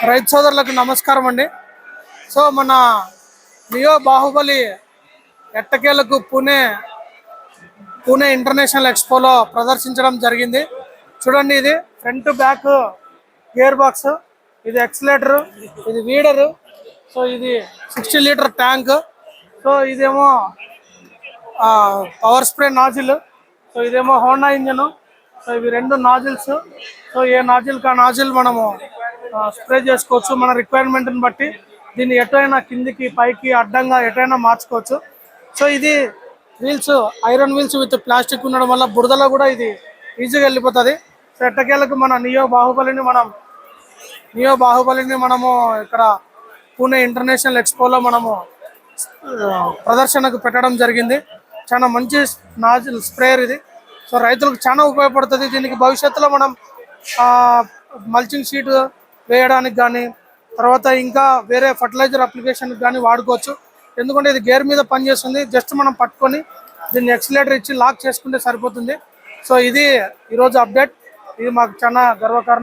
రైతు సోదరులకు నమస్కారం అండి. సో మన నియో బాహుబలి ఎట్టకేలకు పూణే ఇంటర్నేషనల్ ఎక్స్పోలో ప్రదర్శించడం జరిగింది. చూడండి, ఇది ఫ్రంట్ బ్యాక్ గేర్ బాక్స్, ఇది ఎక్సలేటర్, ఇది వీడరు, సో ఇది 60 లీటర్ ట్యాంక్, సో ఇదేమో పవర్ స్ప్రే నాజిల్, సో ఇదేమో హోండా ఇంజన్. సో ఇవి రెండు నాజిల్స్. సో ఏ నాజిల్ కా నాజిల్ మనము స్ప్రే చేసుకోవచ్చు మన రిక్వైర్మెంట్ని బట్టి. దీన్ని ఎటైనా కిందికి పైకి అడ్డంగా ఎటైనా మార్చుకోవచ్చు. సో ఇది wheels iron wheels with plastic ఉండడం వల్ల బురదలో కూడా ఇది ఈజీగా వెళ్ళిపోతుంది. సో ఎట్టకేలకు మన నియో బాహుబలిని మనము ఇక్కడ పూణే ఇంటర్నేషనల్ ఎక్స్పోలో మనము ప్రదర్శనకు పెట్టడం జరిగింది. చాలా మంచి నాజిల్ స్ప్రేయర్ ఇది. సో రైతులకు చాలా ఉపయోగపడుతుంది. దీనికి భవిష్యత్తులో మనం మల్చింగ్ షీట్ వేయడానికి కానీ, తర్వాత ఇంకా వేరే ఫర్టిలైజర్ అప్లికేషన్కి కానీ వాడుకోవచ్చు. ఎందుకంటే ఇది గేర్ మీద పనిచేస్తుంది. జస్ట్ మనం పట్టుకొని దీన్ని ఎక్సిలేటర్ ఇచ్చి లాక్ చేసుకుంటే సరిపోతుంది. సో ఇది ఈరోజు అప్డేట్. ఇది మాకు చాలా గర్వకారణం.